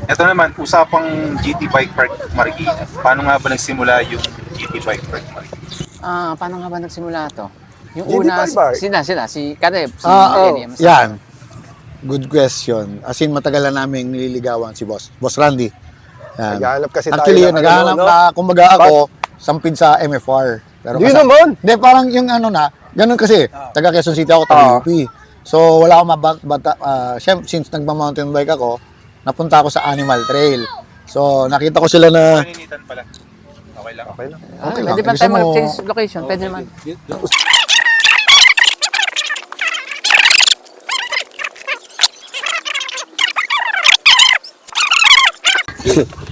Ito naman, usapang GT Bike Park Marikina. Paano nga ba nagsimula yung GT Bike Park Marikina? Paano nga ba nagsimula to? Yung GT una, Bike Park? si Kaleb, si Oh, Eddie. yan. Good question. As in, matagal na namin nililigawan si Boss Randy. Yan. Naghahanap kasi tayo Actually, ng naghahanap ano, no? na, kumbaga ako, sampid sa MFR. Pero Di naman! Hindi, parang yung ano na, ganun kasi, taga Quezon City ako, taga UP. So, wala akong mabata, since nagma-mountain bike ako, napunta ako sa Animal Trail. So, nakita ko sila na, Paninitan pala. Okay lang. Okay lang. okay lang. Pwede ba Gusto tayo mo- mag-change location? Pwede naman.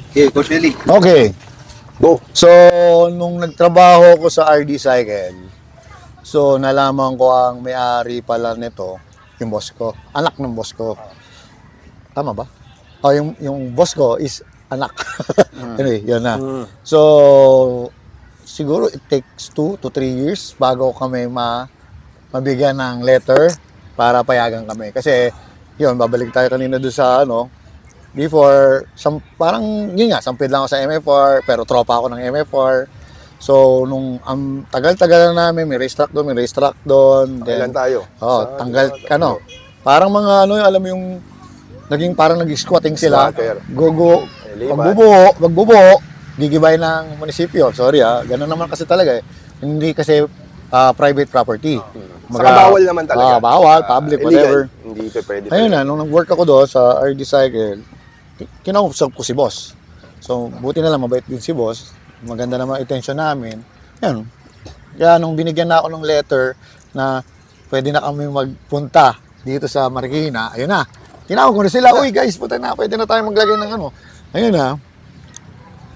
Okay, Coach Eli. Okay. Go! So, nung nagtrabaho ko sa RD Cycle, so nalaman ko ang may-ari pala nito, yung boss ko. Anak ng boss ko. Tama ba? Oh, yung boss ko is anak. Anyway, yun na. So, siguro it takes 2 to 3 years bago kami mabigyan ng letter para payagan kami. Kasi, yun, babalik tayo kanina doon sa ano, before, parang yun nga, sampid lang ako sa MFR, pero tropa ako ng MFR. So, nung tagal-tagal na namin, may racetrack doon. Kailan tayo? Oh, Sa- tanggal, ano, parang mga ano, alam mo yung, naging parang nag-squatting sila. Squatter. Gogo, Lipat. magbubuo, gigibay ng munisipyo. Sorry ganun naman kasi talaga eh. Hindi kasi private property. Saka bawal naman talaga. Bawal, public, Illegal. whatever. Hindi pa pwede. Ayun na, nung nag-work ako doon sa RD Cycle, kinausap ko si boss. So, buti na lang, mabait din si boss. Maganda naman attention namin. Yan. Kaya nung binigyan na ako ng letter na pwede na kami magpunta dito sa Marikina, ayun na. Tinawag ko na sila, uy guys, puta na, pwede na tayo maglagay ng ano. Ayun na.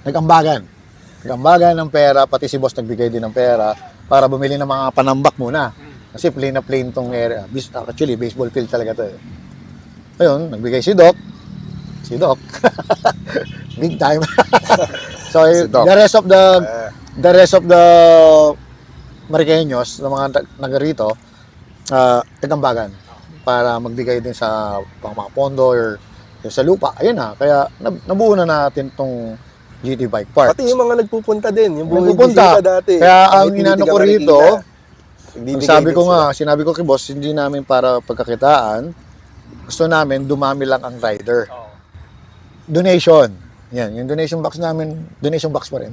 Nag-ambagan. Nag-ambagan ng pera, pati si boss nagbigay din ng pera para bumili ng mga panambak muna. Kasi plain na plain tong area. Actually, baseball field talaga to eh. Ayun, nagbigay si Doc. Si Doc. Big time. So, Si Doc. the rest of the Mariqueños, na mga naga rito, nag-ambagan para magbigay din sa mga pondo or sa lupa. Ayun na, kaya nabuo na natin tong GT Bike Park. Pati yung mga nagpupunta din. Yung buong Nagpupunta. bisita dati. Kaya ang Kahit hindi inano taga ko rito, Marikina, nagbibigay sabi din ko sila. sinabi ko kay boss, hindi namin para pagkakitaan. Gusto namin dumami lang ang rider. Donation. Yan, yung donation box namin, donation box pa rin.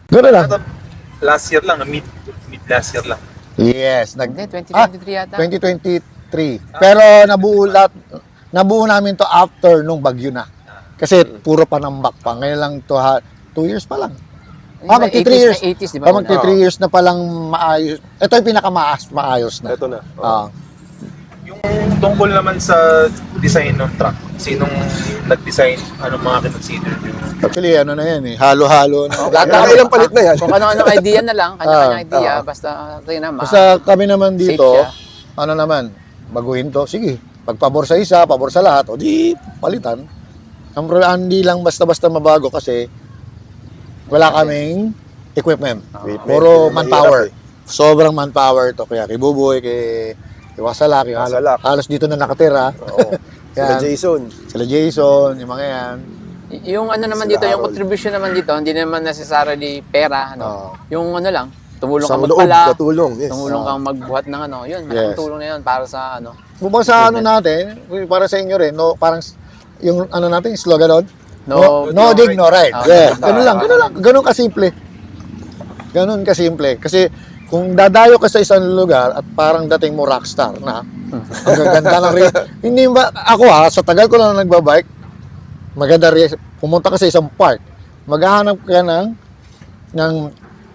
Gano'n lang. Last year lang, mid last year lang. Yes, Hindi, 2023 yata. 2023. Pero nabuo namin to after nung bagyo na. Kasi puro panambak pa. Ngayon lang to 2 years pa lang. Magti 3 years. 80s, di ba? Magti 3 years na palang maayos. Ito yung pinakamaayos na. Ito na. Yung tungkol naman sa design ng truck, sinong nag-design, anong mga kinonsider nyo? Actually, ano na yan eh. Halo-halo na. Lahat na kami lang palit na yan. Kung ano-ano idea na lang, kanya-kanya idea, basta ito naman. Basta kami naman Safe dito, siya. ano naman, baguhin to. Sige, pag pabor sa isa, pabor sa lahat, o di palitan. Hindi lang basta-basta mabago kasi wala kaming equipment. Puro Mahirap manpower. eh. Sobrang manpower to. Kaya kay Buboy, kay Wasalak, halos dito na nakatira. Oo. Sila Yan. Jason. Sila Jason, yung mga yan. Yung ano naman Sila dito, yung Harold. contribution naman dito, hindi naman necessarily pera, ano. Oo. Yung ano lang, tumulong Sa kang loob, magpala, katulong. Yes. tumulong kang magbuhat ng ano, yun, malaking Yes. tulong na yun para sa ano. Bukod sa ano natin, para sa inyo rin, no, parang yung ano natin, slogan doon, no dig, no ride. Yeah, ganun lang. Ganun kasimple. Ganun kasimple. Kasi kung dadayo ka sa isang lugar at parang dating mo rockstar na, ang gaganda ng hindi ba, ako sa tagal ko lang nagbabike, maganda rin, pumunta ka sa isang park, maghahanap ka ng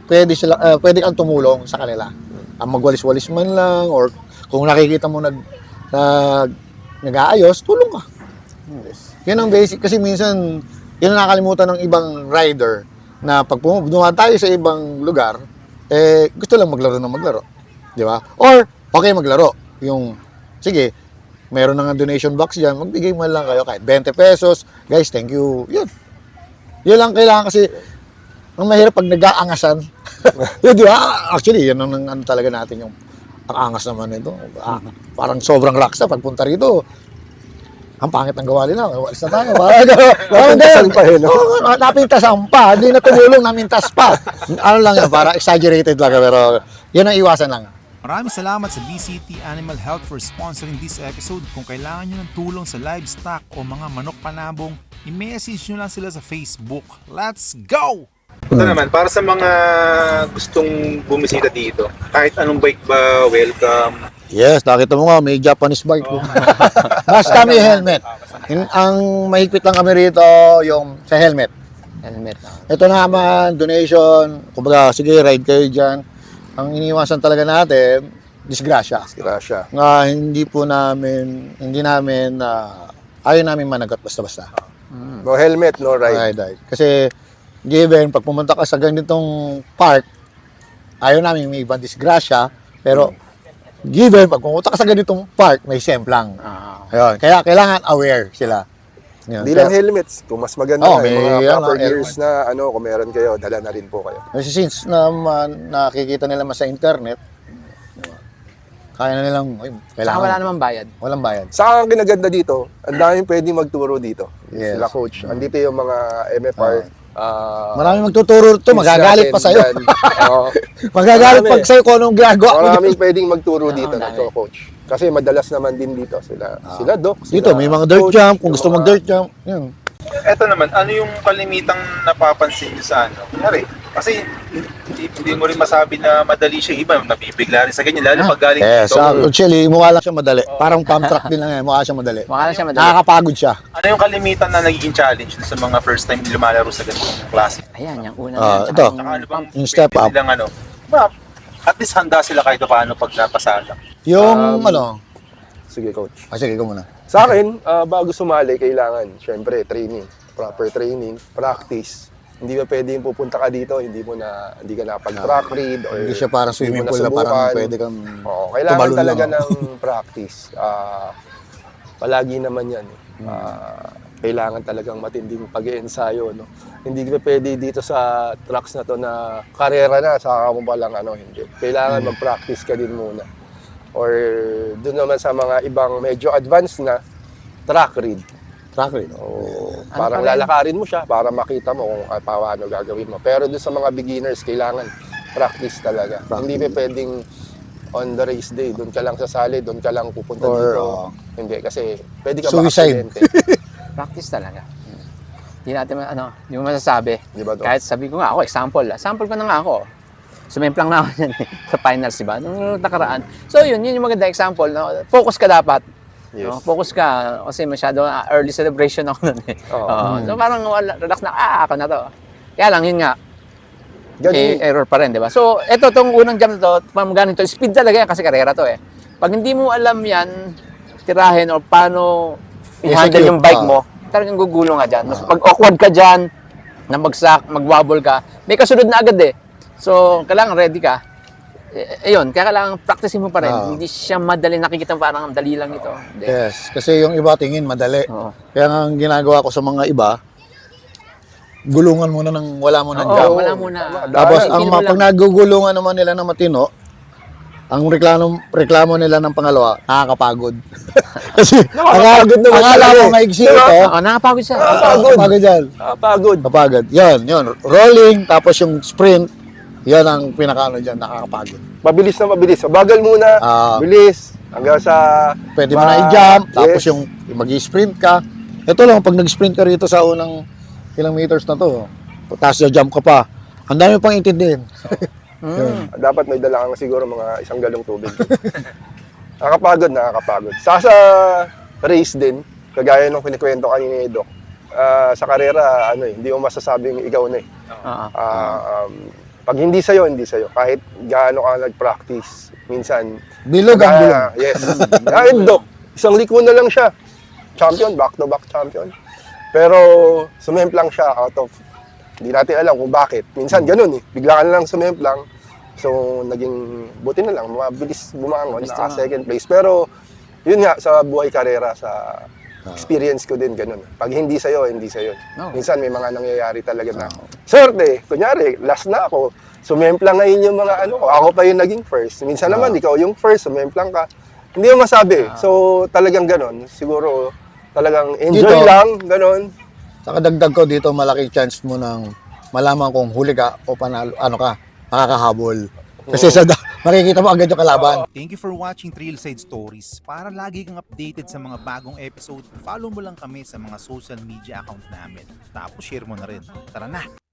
pwede kang tumulong sa kanila. Ang magwalis-walis man lang, or kung nakikita mo nag-aayos, tulong ka. Yan ang basic. Kasi minsan, yun ang nakakalimutan ng ibang rider na pag dumaan tayo sa ibang lugar, gusto lang maglaro ng maglaro. Di ba? Or, okay maglaro. Yung, sige, meron na nga donation box dyan, magbigay man lang kayo kahit 20 pesos. Guys, thank you. Yun. Yun lang kailangan kasi, ang mahirap pag nag-aangasan. Yun, di ba? Actually, yan ang ano talaga natin yung ang angas naman nito. Parang sobrang laksa pagpunta rito. ang pangit ng gawa nila, walis na tayo. Parang Napintasan pa eh, no? Oo, napintasan pa. Hindi na tumulong, namintas pa. Ano lang yan, para exaggerated lang. Pero yun ang iwasan lang. Maraming salamat sa BCT Animal Health for sponsoring this episode. Kung kailangan nyo ng tulong sa livestock o mga manok panabong, i-message nyo lang sila sa Facebook. Let's go! Ito naman, para sa mga gustong bumisita dito, kahit anong bike ba, welcome. Yes, nakita mo nga, may Japanese bike. Basta may helmet. Ang mahigpit lang kami rito, yung sa helmet. Helmet. Ito naman, donation. Kumbaga, sige, ride kayo dyan. Ang iniwasan talaga natin, disgrasya. Grasya. Hindi namin, ayaw namin managot basta-basta. No helmet, no ride. Ride. Kasi, given, pag pumunta ka sa ganitong park, ayaw namin may ibang disgrasya, pero, given, pag pumunta ka sa ganitong park, may semplang. Ayun. Kaya, kailangan aware sila. Yun. Hindi lang helmets. Kung mas maganda Oh, yung may, mga proper ano, gears na kung meron kayo, dala na rin po kayo. Kasi since nakikita nila mas sa internet, kaya na nilang, Saka kailangan. wala namang bayad. Walang bayad. Sa ang kinaganda dito, ang daming pwedeng magturo dito. Yes. Sila coach. Andito yung mga MFR. Maraming magtuturo to, magagalit pa sa'yo. Magagalit Marami. pag sa'yo kung anong ginagawa mo. Maraming pwedeng magturo dito dami. na coach. Kasi madalas naman din dito sila doc. Dito, sila may mga dirt coach, jump. Kung yung gusto mga- mag-dirt jump, yun. Ito naman, ano yung kalimitang napapansin nyo sa ano? Kunyari, kasi hindi mo rin masabi na madali siya. Iba, nabibigla rin sa ganyan. Lalo pag galing Yes, dito. actually, mukha lang siya madali. Parang pump track din lang yan, mukha siya madali. Mukha lang siya madali. Nakakapagod siya. Ano yung kalimitan na nagiging challenge sa mga first time lumalaro sa ganitong klase? Ayan, yung una Ah, yan. ito. Tsaka ano bang Yung step pwede up. nilang ano? At least handa sila kahit paano pag napasala. Yung, ano, Sige coach. sige, ikaw muna. Sa akin, bago sumali, kailangan, syempre, training. Proper training, practice. Hindi ba pwedeng pupunta ka dito, hindi ka napag-track read, or Hindi siya parang hindi mo swimming pool na parang nasubukan. pwede kang Oo, kailangan tumalon talaga lang. ng practice. Palagi naman yan. Kailangan talagang matinding pag-iensayo. No? Hindi ka pwede dito sa tracks na to na karera na, saka mo pa lang hindi. Kailangan mag-practice ka din muna. Or doon naman sa mga ibang medyo advanced na, track read. track read. O, parang pa rin? lalakarin mo siya para makita mo kung paano gagawin mo. Pero doon sa mga beginners, kailangan practice talaga. Hindi pa pwedeng on the race day, doon ka lang sasali, doon ka lang pupunta Or, dito. Hindi, kasi pwede ka Suicide. ma-aksidente. Practice talaga. Hindi natin, hindi mo masasabi. Di ba, Doc? Kahit sabi ko nga ako, sample ko na nga ako. Sumemplang na ako yan sa finals, di ba? Nung nakaraan. So yun yung maganda example. No? Focus ka dapat. Yes. No? Focus ka kasi masyado early celebration ako nun eh. Oo. So parang relax na, ako na to. Kaya lang, yun nga, Ganun. error pa rin, di ba? So, itong unang jump na to, ganito, speed talaga yan kasi karera to eh. Pag hindi mo alam yan, tirahin o paano i-handle Execute. yung bike mo, talagang gugulo nga dyan. Pag awkward ka dyan, nabagsak, mag-wobble ka, may kasunod na agad eh. So, kailangan ready ka. Ayun, kaya kailangan practicing mo pa rin. Hindi siya madali, nakikita parang dali lang ito. Hindi. Yes, kasi yung iba tingin madali. Oo. Kaya nga ang ginagawa ko sa mga iba, gulungan muna ng wala mo ng Oo, jam. wala muna. Tapos Feel ang mo lang. pag nagugulungan naman nila ng matino, ang reklamo nila ng pangalawa, nakakapagod. Kasi Nakakapagod naman akala talaga mo eh. maigsi Diba? ito. Oo, nakapagod siya. Kapagod yan. Pagod. Kapagod. Yan. Rolling, tapos yung sprint, yan ang pinakaano dyan, nakakapagod. Mabilis na mabilis. Bagal muna, bilis. Hanggang sa... Pwede mo na i-jump, tapos Yes. yung mag-sprint ka. Ito lang, pag nag-sprint ka rito sa unang ilang meters na to, tapos jump ka pa, ang dami pang intindihin. Dapat may dala kang siguro mga 1 galong tubig. Nakakapagod. Sa race din, kagaya nung kinikwento kanina ni Doc, sa karera, hindi mo masasabing ikaw na eh. Oo. Pag hindi sa'yo, hindi sa'yo. Kahit gaano ka nag-practice, minsan... Bilog ang bilog. Yes. Kahit Doc, 1 liko na lang siya. Champion, back-to-back champion. Pero sumemplang siya out of... Hindi natin alam kung bakit. Minsan ganun eh. Bigla ka na lang sumemplang. So, naging buti na lang. Mabilis bumangon, naka-second place. Pero, yun nga, sa buhay karera, sa experience ko din, ganun. Pag hindi sa'yo, hindi sa'yo. No. Minsan may mga nangyayari talaga na, swerte, kunyari, last na ako, sumemplang ngayon yung mga ko, ako pa yung naging first. Minsan naman, ikaw yung first, sumemplang ka. Hindi mo masabi. So, talagang ganun. Siguro, Talagang enjoy Dito. lang, ganun. Saka dagdag ko dito, malaki chance mo ng malaman kung huli ka o panalo, ano ka, makakahabol. Kasi makikita mo agad yung kalaban. Thank you for watching Trailside Stories. Para lagi kang updated sa mga bagong episode, follow mo lang kami sa mga social media account namin. Tapos share mo na rin. Tara na!